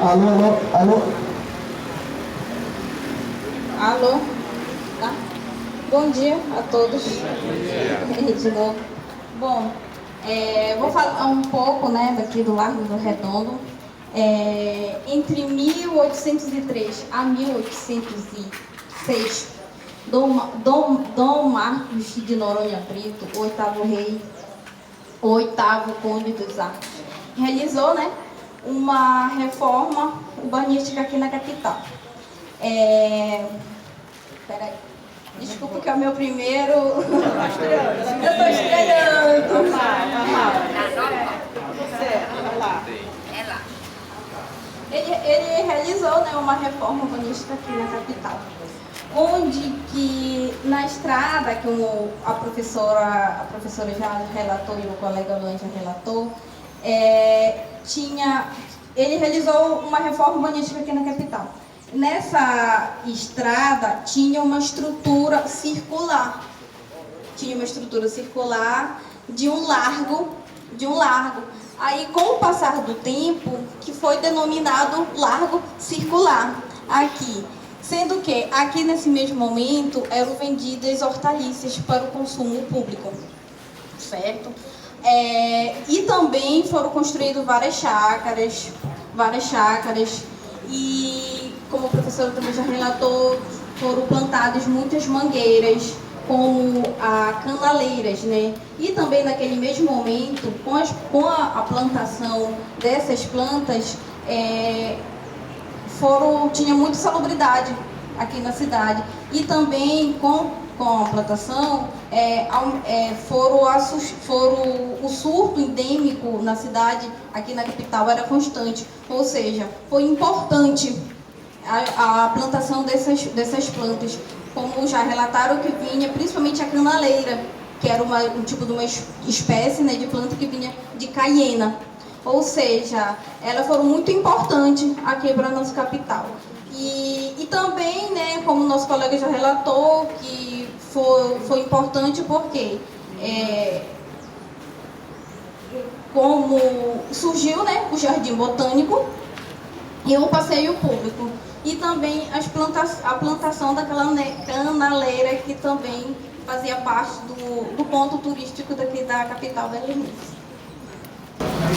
Alô, alô, alô. Alô, tá? Bom dia a todos. De novo. Bom, vou falar um pouco, né, daqui do Largo do Redondo. Entre 1803 a 1806, Dom Marcos de Noronha Brito, o oitavo rei, o oitavo conde dos Arcos, realizou, né, uma reforma urbanística aqui na capital. Peraí, desculpa que é o meu primeiro. Eu estou estranhando. Ele realizou, né, uma reforma urbanística aqui na capital, onde que na estrada, que a professora já relatou e o colega Luan já relatou, ele realizou uma reforma urbanística aqui na capital. Nessa estrada tinha uma estrutura circular. De um largo. Aí, com o passar do tempo, que foi denominado Largo Circular aqui. Sendo que aqui nesse mesmo momento eram vendidas hortaliças para o consumo público, certo? E também foram construídas várias chácaras, e, como o professor também já relatou, foram plantadas muitas mangueiras, como canaleiras, né? E também naquele mesmo momento, com a plantação dessas plantas, tinha muita salubridade aqui na cidade. E também com a plantação, o surto endêmico na cidade, aqui na capital, era constante. Ou seja, foi importante a plantação dessas plantas, como já relataram, que vinha principalmente a canaleira, que era um tipo de uma espécie, né, de planta que vinha de Caiena. Ou seja, elas foram muito importantes aqui para a nossa capital. E também, né, como o nosso colega já relatou, que foi importante porque como surgiu, né, o Jardim Botânico e o passeio público. E também a plantação daquela canaleira, que também fazia parte do ponto turístico daqui da capital belenense.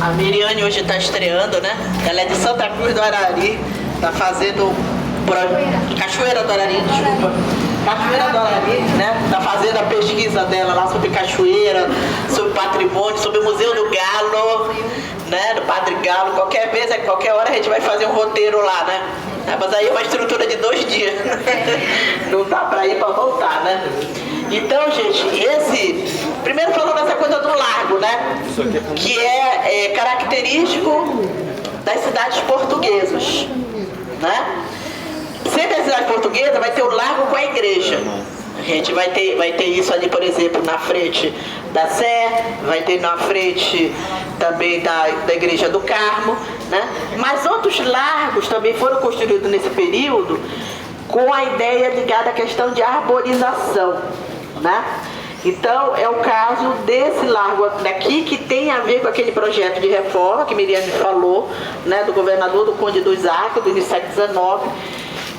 A Miriane hoje está estreando, né? Ela é de Santa Cruz do Arari, está fazendo Cachoeira do Arari, desculpa. Cachoeira do Arari, né? Está fazendo a pesquisa dela lá sobre cachoeira, sobre patrimônio, sobre o Museu do Galo, né? Do Padre Galo. Qualquer hora a gente vai fazer um roteiro lá, né? Mas aí é uma estrutura de 2 dias. Não dá para ir para voltar, né? Então, gente, primeiro falando dessa coisa do largo, né? Que é característico das cidades portuguesas, né? Sempre a cidade portuguesa vai ter o largo com a igreja. A gente vai ter isso ali, por exemplo, na frente da Sé, vai ter na frente também da Igreja do Carmo, né? Mas outros largos também foram construídos nesse período com a ideia ligada à questão de arborização, né? Então, é o caso desse largo daqui, que tem a ver com aquele projeto de reforma que Miriane falou, né, do governador do Conde dos Arcos, do início do século XIX.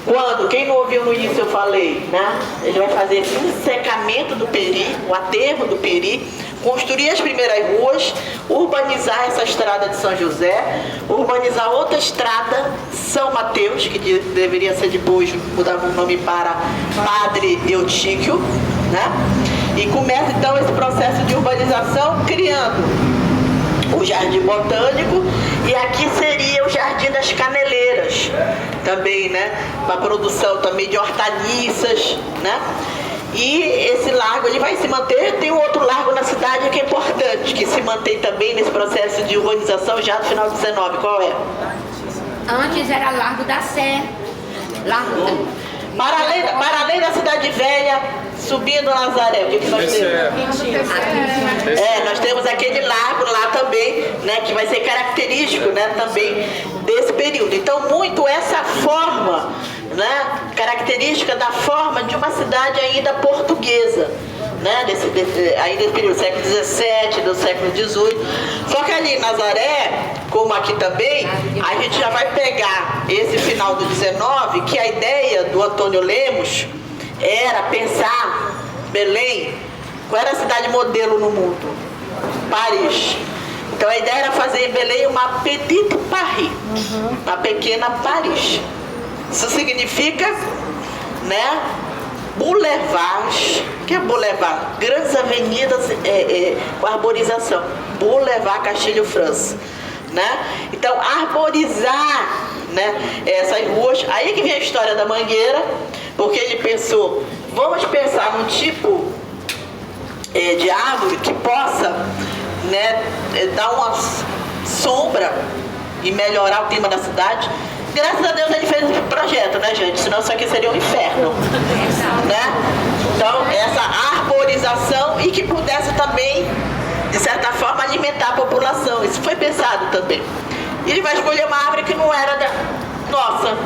Quando, quem não ouviu no início, eu falei, né? Ele vai fazer esse secamento do Peri, o aterro do Peri, construir as primeiras ruas, urbanizar essa estrada de São José, urbanizar outra estrada, São Mateus, que deveria ser depois mudar o nome para Padre Eutíquio, né? E começa então esse processo de urbanização criando o Jardim Botânico, e aqui seria o Jardim das Caneleiras também, né? Para a produção também de hortaliças, né? E esse largo ele vai se manter. Tem um outro largo na cidade que é importante, que se mantém também nesse processo de urbanização já no final do 19. Qual é? Antes era Largo da Sé. Para além da Cidade Velha, subindo Nazaré, o que nós temos? Nós temos aquele largo lá também, né, que vai ser característico, né, também desse período. Então, muito essa forma, né, característica da forma de uma cidade ainda portuguesa, né? Aí nesse período do século XVII, do século XVIII. Só que ali em Nazaré, como aqui também, a gente já vai pegar esse final do XIX, que a ideia do Antônio Lemos era pensar Belém, qual era a cidade modelo no mundo? Paris. Então a ideia era fazer em Belém uma petite Paris, uma pequena Paris. Isso significa, né, boulevards. O que é boulevard? Grandes avenidas com arborização. Boulevard Castilho França, né? Então arborizar, né, essas ruas. Aí que vem a história da Mangueira, porque ele pensou, vamos pensar num tipo de árvore que possa, né, dar uma sombra e melhorar o clima da cidade. Graças a Deus ele fez esse projeto, né, gente? Senão isso aqui seria um inferno, né? Então, essa arborização e que pudesse também, de certa forma, alimentar a população. Isso foi pensado também. E ele vai escolher uma árvore que não era da nossa,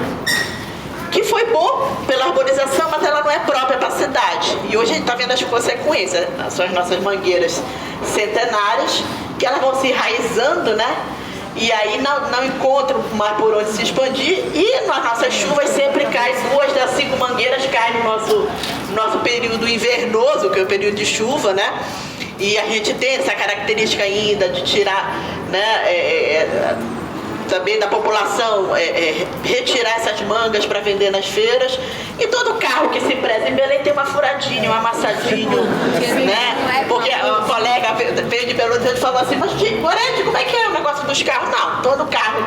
que foi bom pela arborização, mas ela não é própria para a cidade. E hoje a gente está vendo as consequências. São as nossas mangueiras centenárias, que elas vão se enraizando, né? E aí não encontram mais por onde se expandir. E nas nossas chuvas sempre caem, 2 das 5 mangueiras caem no nosso período invernoso, que é o período de chuva, né? E a gente tem essa característica ainda de tirar, né, também da população, retirar essas mangas para vender nas feiras. E todo carro que se preza em Belém tem uma furadinha, um amassadinho, né? Porque a colega veio de Belo Horizonte e falou assim, mas Gorete, como é que é o negócio dos carros? Não, todo carro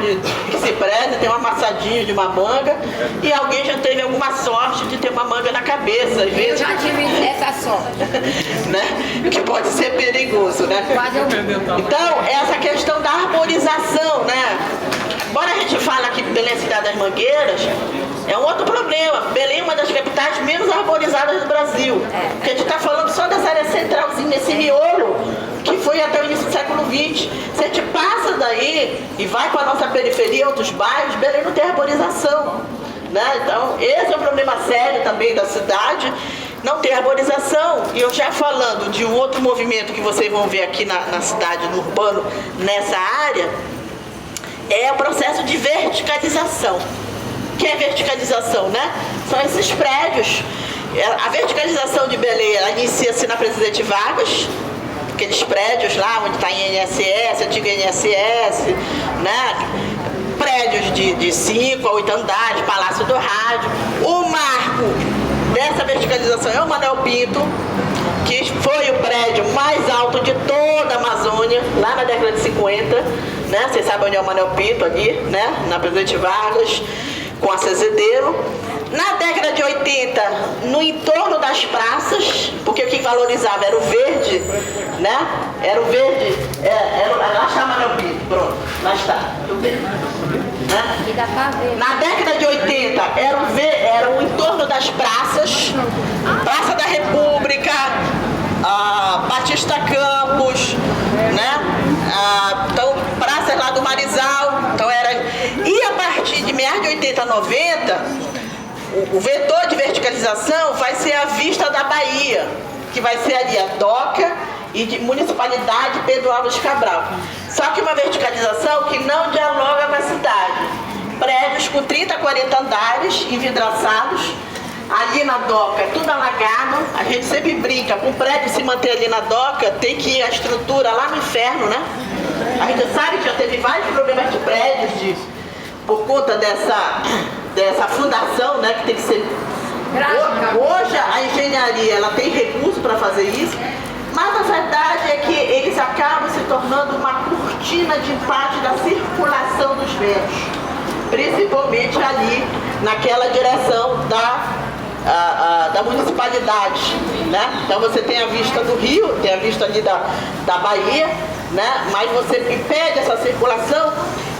que se preza tem um amassadinho de uma manga, e alguém já teve alguma sorte de ter uma manga na cabeça, às vezes. Eu já tive essa sorte. Né? Que pode ser perigoso, né? Então, essa questão da arborização, né? Embora a gente fale que Belém é a cidade das mangueiras, é um outro problema. Belém é uma das capitais menos arborizadas do Brasil. Porque a gente está falando só dessa área centralzinha, esse miolo, que foi até o início do século XX. Se a gente passa daí e vai para a nossa periferia, outros bairros, Belém não tem arborização, né? Então, esse é um problema sério também da cidade. Não tem arborização. E eu já falando de um outro movimento que vocês vão ver aqui na cidade, no urbano, nessa área, é o processo de verticalização. O que é verticalização, né? São esses prédios. A verticalização de Belém, ela inicia-se na Presidente Vargas, aqueles prédios lá onde está a INSS, a antiga INSS, né? Prédios de 5 a 8 andares, Palácio do Rádio. O marco dessa verticalização é o Manuel Pinto, que foi o prédio mais alto de toda a Amazônia, lá na década de 50, né? Vocês sabem onde é o Manuel Pinto, ali, né? Na Presidente Vargas, com a Cezedeiro. Na década de 80, no entorno das praças, porque o que valorizava era o verde, né? Era o verde, lá está o Manuel Pinto, pronto, lá está, o verde. Né? Na década de 80 era o entorno das praças, Praça da República, Batista Campos, né? Então, praças lá do Marizal. Então e a partir de meados de 80, 90, o vetor de verticalização vai ser a vista da Bahia, que vai ser ali a DOCA e de Municipalidade Pedro Álvares Cabral. Só que uma verticalização que não dialoga com a cidade. Prédios com 30, 40 andares, envidraçados. Ali na DOCA é tudo alagado. A gente sempre brinca, para um prédio se manter ali na DOCA, tem que ir a estrutura lá no inferno, né? A gente sabe que já teve vários problemas de prédios por conta dessa fundação, né? Que tem que ser... Hoje a engenharia ela tem recurso para fazer isso, mas a verdade é que eles acabam se tornando uma cortina de empate da circulação dos ventos, principalmente ali naquela direção da municipalidade, né? Então você tem a vista do Rio, tem a vista ali da Bahia, né? Mas você impede essa circulação.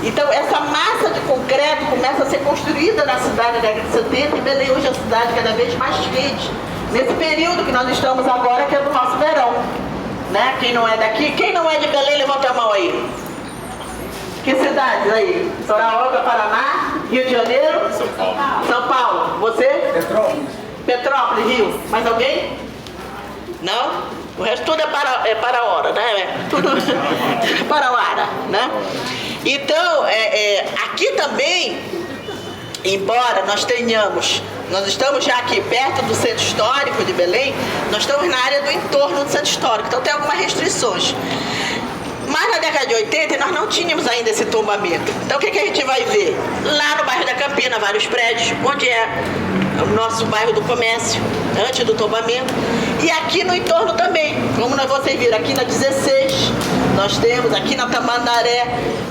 Então essa massa de concreto começa a ser construída na cidade na década de 70 e Belém hoje é a cidade cada vez mais quente. Nesse período que nós estamos agora, que é do nosso verão, né? Quem não é daqui, quem não é de Belém, levanta a mão aí. Que cidades aí? Sorocaba, Paraná, Rio de Janeiro? São Paulo. São Paulo. Você? Petrópolis. Petrópolis, Rio. Mais alguém? Não? O resto tudo é para a hora, né? Tudo para a hora, né? Então, aqui também, embora nós estamos já aqui perto do centro histórico de Belém, nós estamos na área do entorno do centro histórico, então tem algumas restrições. Mas na década de 80 nós não tínhamos ainda esse tombamento. Então o que a gente vai ver? Lá no bairro da Campina, vários prédios, onde é o nosso bairro do comércio, antes do tombamento. E aqui no entorno também, como vocês viram, aqui na 16, nós temos, aqui na Tamandaré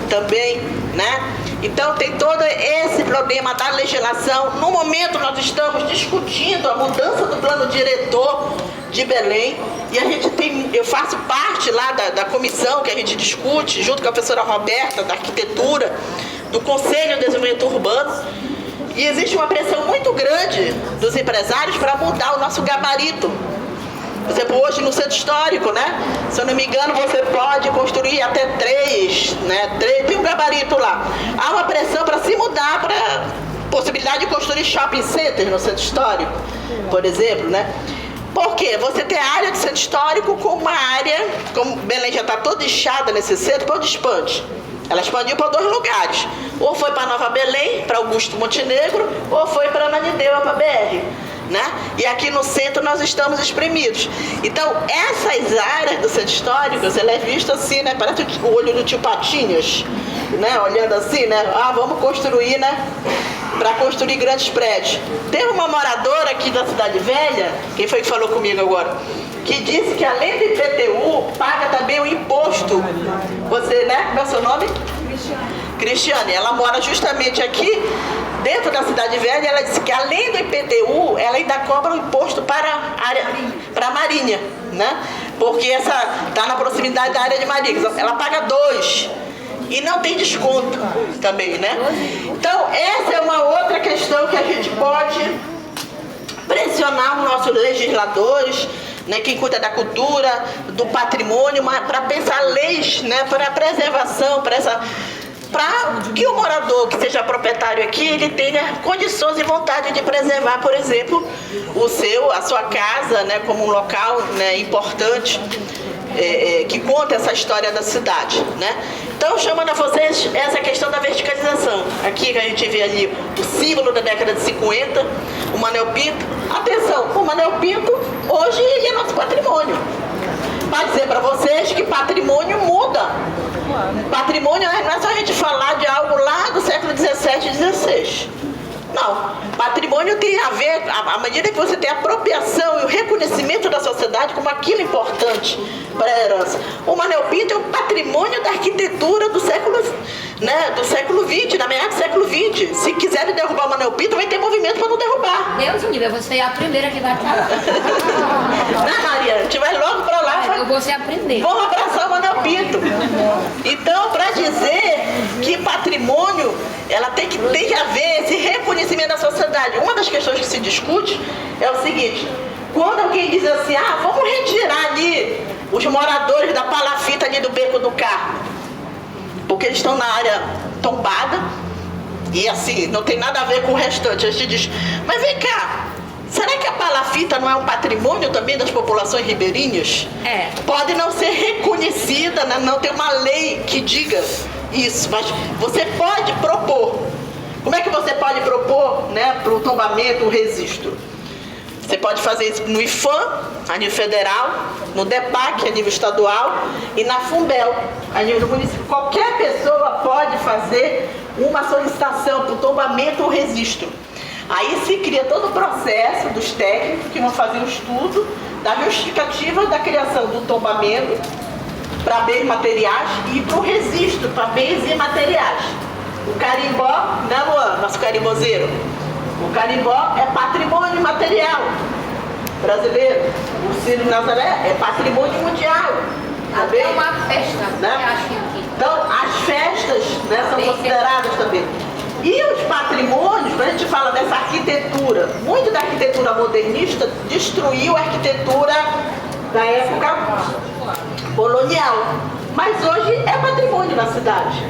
também, né? Então tem todo esse problema da legislação. No momento nós estamos discutindo a mudança do plano diretor de Belém, e eu faço parte lá da comissão que a gente discute, junto com a professora Roberta, da arquitetura, do Conselho de Desenvolvimento Urbano, e existe uma pressão muito grande dos empresários para mudar o nosso gabarito. Por exemplo, hoje no centro histórico, né? Se eu não me engano, você pode construir até 3, né? 3, tem um gabarito lá. Há uma pressão para se mudar para possibilidade de construir shopping centers no centro histórico, por exemplo, né? Por quê? Você tem a área do centro histórico com uma área, como Belém já está toda inchada nesse centro, para onde expande? Ela expandiu para 2 lugares. Ou foi para Nova Belém, para Augusto Montenegro, ou foi para Ananindeua, para BR. Né? E aqui no centro nós estamos espremidos. Então, essas áreas do centro histórico, ela é vista assim, né? Parece o olho do tio Patinhas, né? Olhando assim, né? Ah, vamos construir, né? Para construir grandes prédios. Tem uma moradora aqui da Cidade Velha, quem foi que falou comigo agora? Que disse que além do IPTU, paga também o imposto. Você, né? Qual é o seu nome? Cristiane. Ela mora justamente aqui, dentro da Cidade Velha. Ela disse que além do IPTU, ela ainda cobra um imposto para a Marinha, né? Porque essa está na proximidade da área de Marinha. Ela paga 2. E não tem desconto também, né? Então, essa é uma outra questão que a gente pode pressionar os nossos legisladores, né, quem cuida da cultura, do patrimônio, para pensar leis, né, para a preservação, para que o morador que seja proprietário aqui, ele tenha condições e vontade de preservar, por exemplo, a sua casa, né, como um local, né, importante, que conta essa história da cidade, né? Então, chamando a vocês essa questão da verticalização. Aqui que a gente vê ali o símbolo da década de 50, o Manuel Pinto. Atenção, o Manuel Pinto, hoje, ele é nosso patrimônio. Para dizer para vocês que patrimônio muda. Patrimônio não é só a gente falar de algo lá do século 17 e 16. Não, patrimônio tem a ver, à medida que você tem a apropriação e o reconhecimento da sociedade como aquilo importante para a herança. O Manuel Pinto é um patrimônio da arquitetura do século, né, do século XX, da meada do século XX. Se quiserem derrubar o Manuel Pinto, vai ter movimento para não derrubar. Deus me livre, você é a primeira que vai falar. Não, Maria, a gente vai logo para lá. Eu vou se aprender. Vamos abraçar o Manuel Pinto. Então, para dizer que patrimônio, ela tem que haver esse reconhecimento da sociedade. Uma das questões que se discute é o seguinte: quando alguém diz assim, vamos retirar ali os moradores da palafita ali do Beco do Carmo, porque eles estão na área tombada e assim, não tem nada a ver com o restante. A gente diz, mas vem cá, será que a palafita não é um patrimônio também das populações ribeirinhas? É. Pode não ser reconhecida, né? Não tem uma lei que diga isso, mas você pode propor. Como é que você pode propor, né, para o tombamento, o registro? Você pode fazer isso no IFAM, a nível federal, no DEPAC, a nível estadual, e na FUNBEL, a nível do município. Qualquer pessoa pode fazer uma solicitação para o tombamento ou registro. Aí se cria todo o processo dos técnicos que vão fazer o estudo da justificativa da criação do tombamento para bens materiais e para o registro para bens imateriais. O carimbó, né, Luan? Nosso carimbozeiro. O carimbó é patrimônio material brasileiro. O Círio Nazaré é patrimônio mundial. Até uma festa, né? acho que. Então, as festas, né, são consideradas também. E os patrimônios, quando a gente fala dessa arquitetura, muito da arquitetura modernista destruiu a arquitetura da época colonial. Mas hoje é patrimônio na cidade.